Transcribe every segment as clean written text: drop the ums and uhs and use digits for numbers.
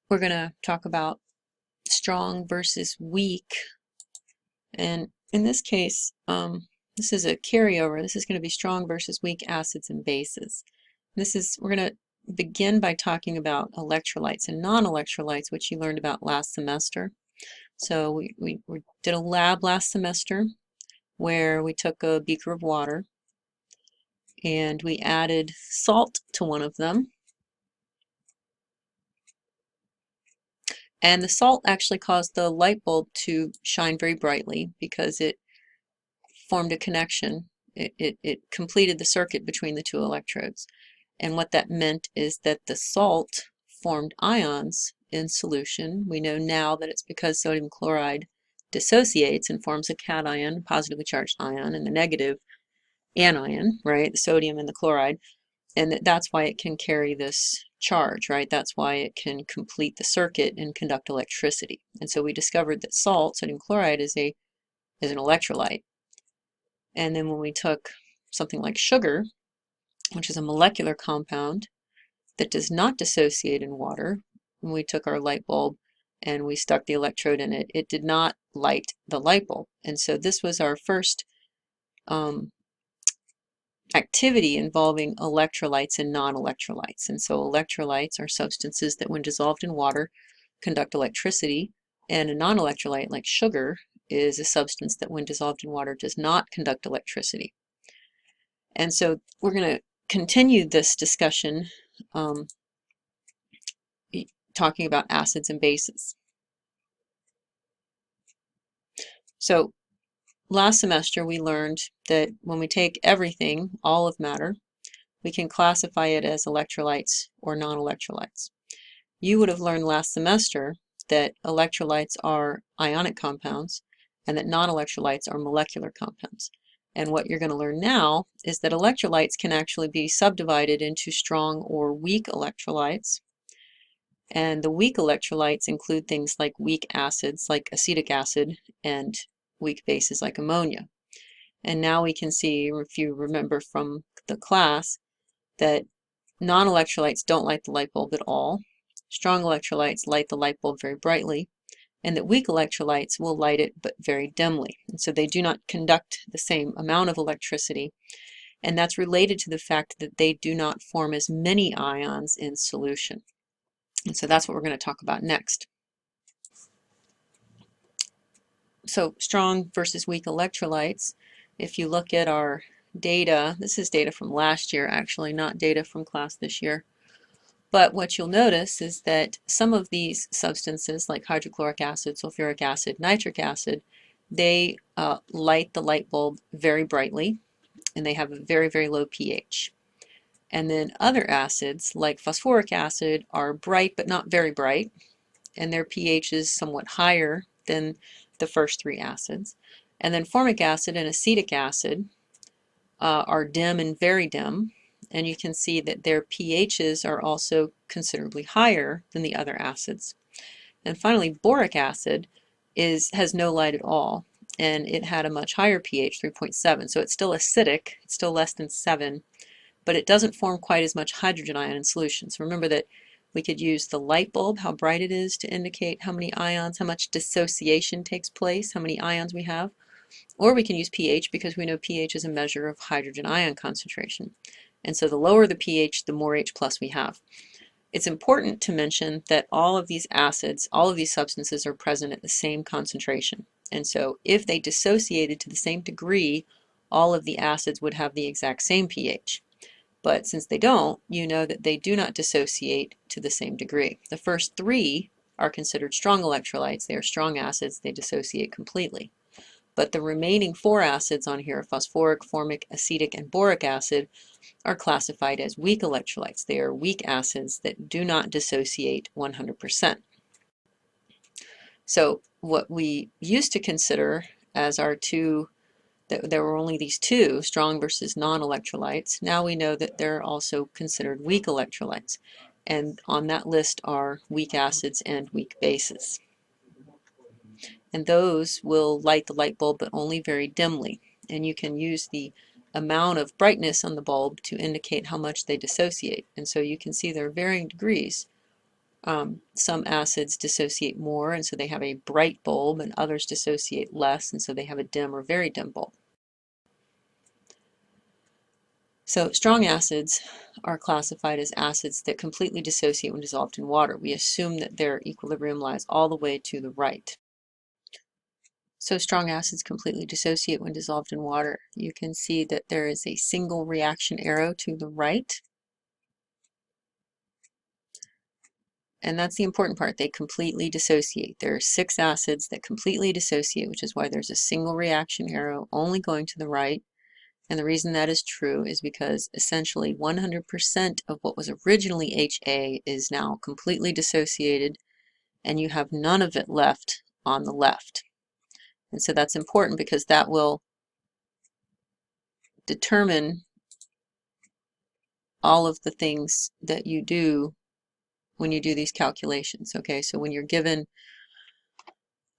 we're going to talk about strong versus weak. And in this case, this is a carryover. This is going to be strong versus weak acids and bases. We're going to begin by talking about electrolytes and non-electrolytes, which you learned about last semester. So we did a lab last semester where we took a beaker of water and we added salt to one of them. And the salt actually caused the light bulb to shine very brightly because it formed a connection. It completed the circuit between the two electrodes. And what that meant is that the salt formed ions in solution. We know now that it's because sodium chloride dissociates and forms a cation, positively charged ion, and the negative anion, right, the sodium and the chloride, and that's why it can carry this charge, right? That's why it can complete the circuit and conduct electricity. And so we discovered that salt, sodium chloride, is an electrolyte. And then when we took something like sugar, which is a molecular compound that does not dissociate in water, when we took our light bulb and we stuck the electrode in it, it did not light the light bulb. And so this was our first activity involving electrolytes and non-electrolytes. And so electrolytes are substances that when dissolved in water conduct electricity, and a non-electrolyte like sugar is a substance that when dissolved in water does not conduct electricity. And so we're going to continue this discussion talking about acids and bases. So last semester we learned that when we take everything, all of matter, we can classify it as electrolytes or non-electrolytes. You would have learned last semester that electrolytes are ionic compounds and that non-electrolytes are molecular compounds. And what you're going to learn now is that electrolytes can actually be subdivided into strong or weak electrolytes. And the weak electrolytes include things like weak acids like acetic acid and weak bases like ammonia. And now we can see, if you remember from the class, that non-electrolytes don't light the light bulb at all. Strong electrolytes light the light bulb very brightly, and that weak electrolytes will light it but very dimly. And so they do not conduct the same amount of electricity, and that's related to the fact that they do not form as many ions in solution. And so that's what we're going to talk about next. So strong versus weak electrolytes. If you look at our data, this is data from last year actually, not data from class this year. But what you'll notice is that some of these substances like hydrochloric acid, sulfuric acid, nitric acid, they light the light bulb very brightly and they have a very, very low pH. And then other acids like phosphoric acid are bright but not very bright, and their pH is somewhat higher than the first three acids. And then formic acid and acetic acid are dim and very dim, and you can see that their pHs are also considerably higher than the other acids. And finally, boric acid has no light at all, and it had a much higher pH, 3.7, so it's still acidic, it's still less than 7, but it doesn't form quite as much hydrogen ion in solution. So remember that we could use the light bulb, how bright it is, to indicate how many ions, how much dissociation takes place, how many ions we have. Or we can use pH because we know pH is a measure of hydrogen ion concentration. And so the lower the pH, the more H plus we have. It's important to mention that all of these acids, all of these substances are present at the same concentration. And so if they dissociated to the same degree, all of the acids would have the exact same pH. But since they don't, you know that they do not dissociate to the same degree. The first three are considered strong electrolytes. They are strong acids. They dissociate completely. But the remaining four acids on here, phosphoric, formic, acetic, and boric acid, are classified as weak electrolytes. They are weak acids that do not dissociate 100%. So what we used to consider as our two, that there were only these two, strong versus non-electrolytes, now we know that they're also considered weak electrolytes. And on that list are weak acids and weak bases. And those will light the light bulb but only very dimly. And you can use the amount of brightness on the bulb to indicate how much they dissociate. And so you can see there are varying degrees Some acids dissociate more, and so they have a bright bulb, and others dissociate less, and so they have a dim or very dim bulb. So strong acids are classified as acids that completely dissociate when dissolved in water. We assume that their equilibrium lies all the way to the right. So strong acids completely dissociate when dissolved in water. You can see that there is a single reaction arrow to the right. And that's the important part. They completely dissociate. There are 6 acids that completely dissociate, which is why there's a single reaction arrow only going to the right. And the reason that is true is because essentially 100% of what was originally HA is now completely dissociated, and you have none of it left on the left. And so that's important because that will determine all of the things that you do when you do these calculations. Okay, so when you're given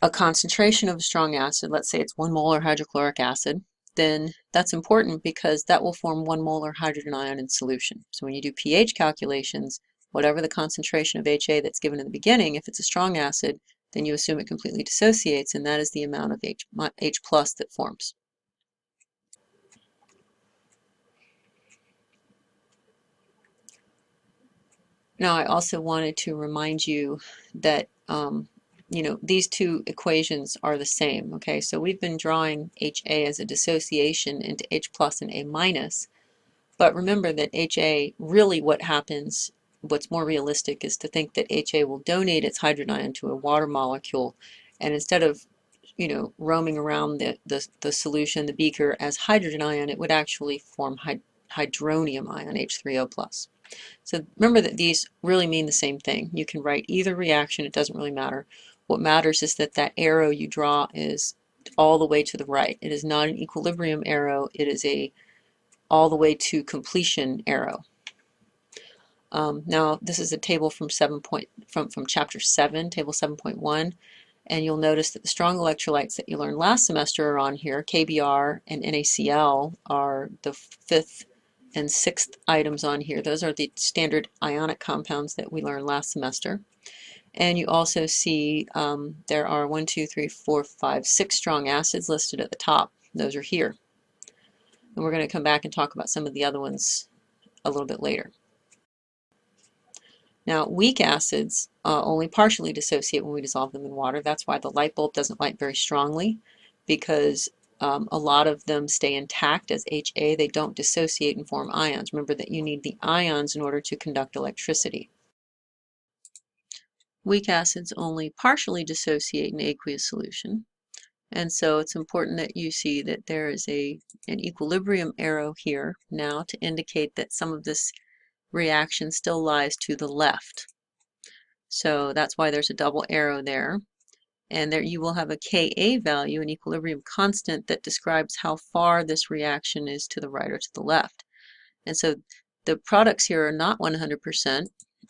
a concentration of a strong acid, let's say it's 1 molar hydrochloric acid, then that's important because that will form 1 molar hydrogen ion in solution. So when you do pH calculations, whatever the concentration of HA that's given in the beginning, if it's a strong acid, then you assume it completely dissociates, and that is the amount of H plus that forms. Now, I also wanted to remind you that these two equations are the same. Okay, so we've been drawing HA as a dissociation into H plus and A minus, but remember that HA, really what happens, what's more realistic is to think that HA will donate its hydrogen ion to a water molecule, and instead of roaming around the solution, the beaker, as hydrogen ion, it would actually form hydronium ion, H3O plus. So remember that these really mean the same thing. You can write either reaction, it doesn't really matter. What matters is that that arrow you draw is all the way to the right. It is not an equilibrium arrow, it is a all the way to completion arrow. Now this is a table from chapter 7, table 7.1, and you'll notice that the strong electrolytes that you learned last semester are on here. KBr and NaCl are the 5th and 6th items on here. Those are the standard ionic compounds that we learned last semester. And you also see there are 1, 2, 3, 4, 5, 6 strong acids listed at the top. Those are here. And we're going to come back and talk about some of the other ones a little bit later. Now, weak acids only partially dissociate when we dissolve them in water. That's why the light bulb doesn't light very strongly, because a lot of them stay intact as HA. They don't dissociate and form ions. Remember that you need the ions in order to conduct electricity. Weak acids only partially dissociate in aqueous solution, and so it's important that you see that there is an equilibrium arrow here now to indicate that some of this reaction still lies to the left. So that's why there's a double arrow there. And there you will have a Ka value, an equilibrium constant, that describes how far this reaction is to the right or to the left. And so the products here are not 100%,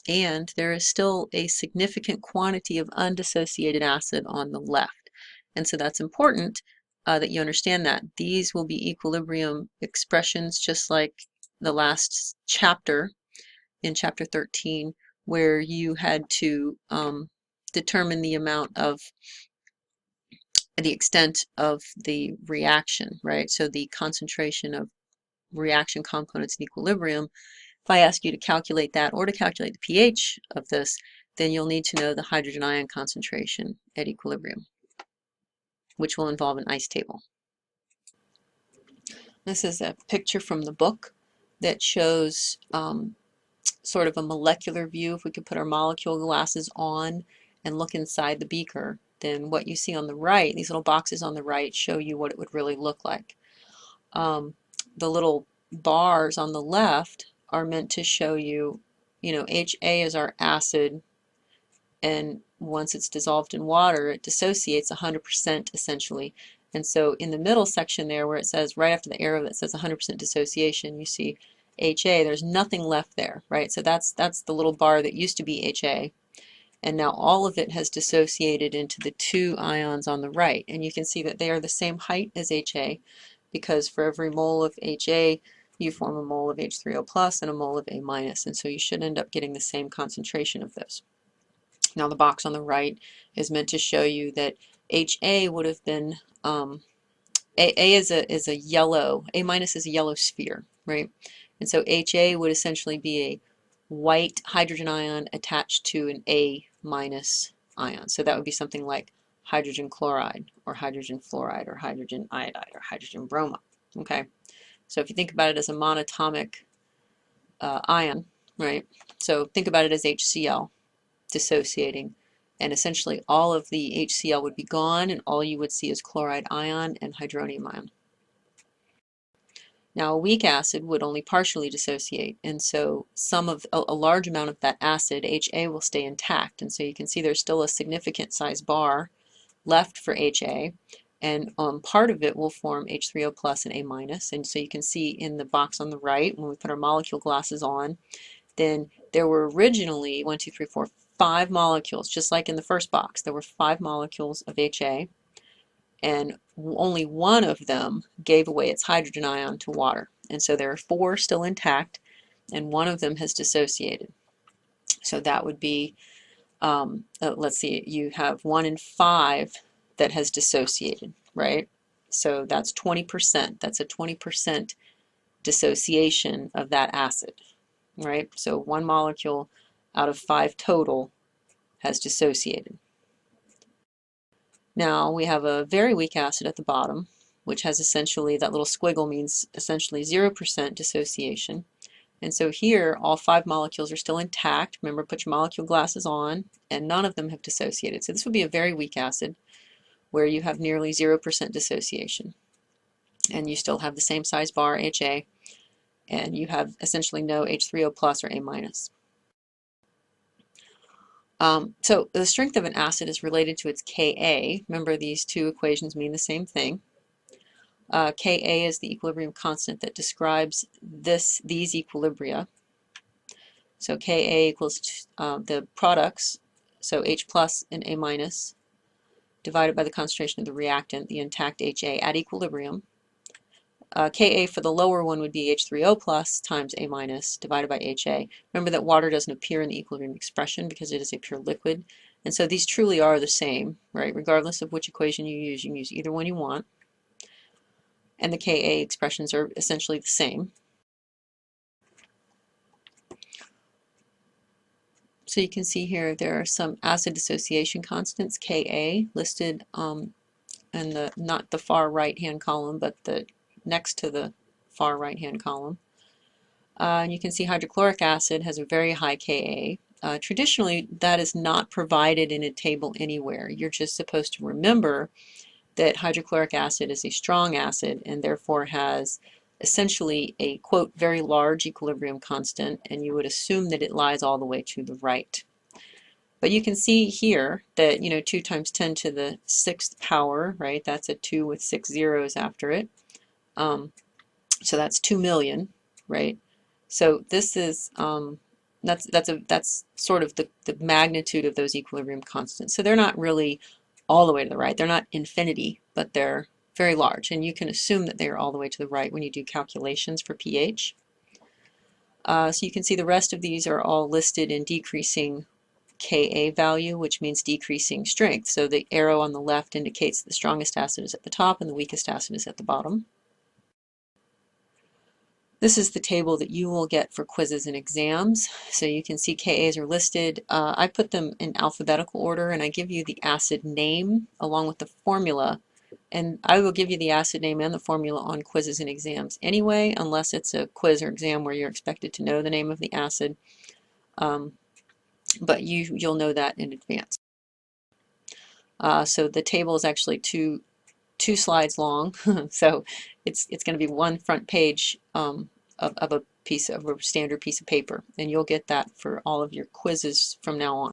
and there is still a significant quantity of undissociated acid on the left. And so that's important that you understand that. These will be equilibrium expressions, just like the last chapter, in chapter 13, where you had to determine the amount of the extent of the reaction, right? So the concentration of reaction components in equilibrium. If I ask you to calculate that or to calculate the pH of this, then you'll need to know the hydrogen ion concentration at equilibrium, which will involve an ice table. This is a picture from the book that shows sort of a molecular view. If we could put our molecule glasses on and look inside the beaker, then what you see on the right, these little boxes on the right, show you what it would really look like. The little bars on the left are meant to show you, HA is our acid, and once it's dissolved in water, it dissociates 100% essentially. And so in the middle section there, where it says, right after the arrow that says 100% dissociation, you see HA, there's nothing left there, right? So that's the little bar that used to be HA, and now all of it has dissociated into the 2 ions on the right. And you can see that they are the same height as HA, because for every mole of HA, you form a mole of H3O plus and a mole of A minus, and so you should end up getting the same concentration of those. Now the box on the right is meant to show you that HA would have been, A is a yellow, A minus is a yellow sphere, right? And so HA would essentially be a white hydrogen ion attached to an A minus ion. So that would be something like hydrogen chloride or hydrogen fluoride or hydrogen iodide or hydrogen bromide. Okay, so if you think about it as a monatomic ion, right? So think about it as HCl dissociating, and essentially all of the HCl would be gone and all you would see is chloride ion and hydronium ion. Now a weak acid would only partially dissociate, and so a large amount of that acid, HA, will stay intact, and so you can see there's still a significant size bar left for HA, and part of it will form H3O plus and A minus, and so you can see in the box on the right, when we put our molecule glasses on, then there were originally 5 molecules, just like in the first box. There were 5 molecules of HA, and only one of them gave away its hydrogen ion to water. And so there are 4 still intact, and one of them has dissociated. So that would be, let's see, you have 1 in 5 that has dissociated, right? So that's 20%. That's a 20% dissociation of that acid, right? So 1 molecule out of 5 total has dissociated. Now we have a very weak acid at the bottom, which has essentially, that little squiggle means essentially 0% dissociation. And so here all 5 molecules are still intact. Remember, put your molecule glasses on, and none of them have dissociated. So this would be a very weak acid where you have nearly 0% dissociation. And you still have the same size bar, HA, and you have essentially no H3O plus or A minus. So the strength of an acid is related to its Ka. Remember, these two equations mean the same thing. Ka is the equilibrium constant that describes these equilibria. So Ka equals the products, so H plus and A minus, divided by the concentration of the reactant, the intact HA, at equilibrium. Ka for the lower one would be H3O plus times A minus divided by HA. Remember that water doesn't appear in the equilibrium expression because it is a pure liquid. And so these truly are the same, right? Regardless of which equation you can use either one you want. And the Ka expressions are essentially the same. So you can see here there are some acid dissociation constants, Ka, listed in not the far right-hand column, but the next to the far right-hand column. And you can see hydrochloric acid has a very high Ka. Traditionally, that is not provided in a table anywhere. You're just supposed to remember that hydrochloric acid is a strong acid and therefore has essentially a, quote, very large equilibrium constant, and you would assume that it lies all the way to the right. But you can see here that, 2 times 10 to the 6th power, right? That's a 2 with 6 zeros after it. So that's 2 million, right? So this is, that's sort of the magnitude of those equilibrium constants. So they're not really all the way to the right. They're not infinity, but they're very large. And you can assume that they're all the way to the right when you do calculations for pH. So you can see the rest of these are all listed in decreasing Ka value, which means decreasing strength. So the arrow on the left indicates the strongest acid is at the top and the weakest acid is at the bottom. This is the table that you will get for quizzes and exams. So you can see Kas are listed. I put them in alphabetical order, and I give you the acid name along with the formula. And I will give you the acid name and the formula on quizzes and exams anyway, unless it's a quiz or exam where you're expected to know the name of the acid. But you'll know that in advance. So the table is actually two slides long, so it's going to be one front page of a standard piece of paper, and you'll get that for all of your quizzes from now on.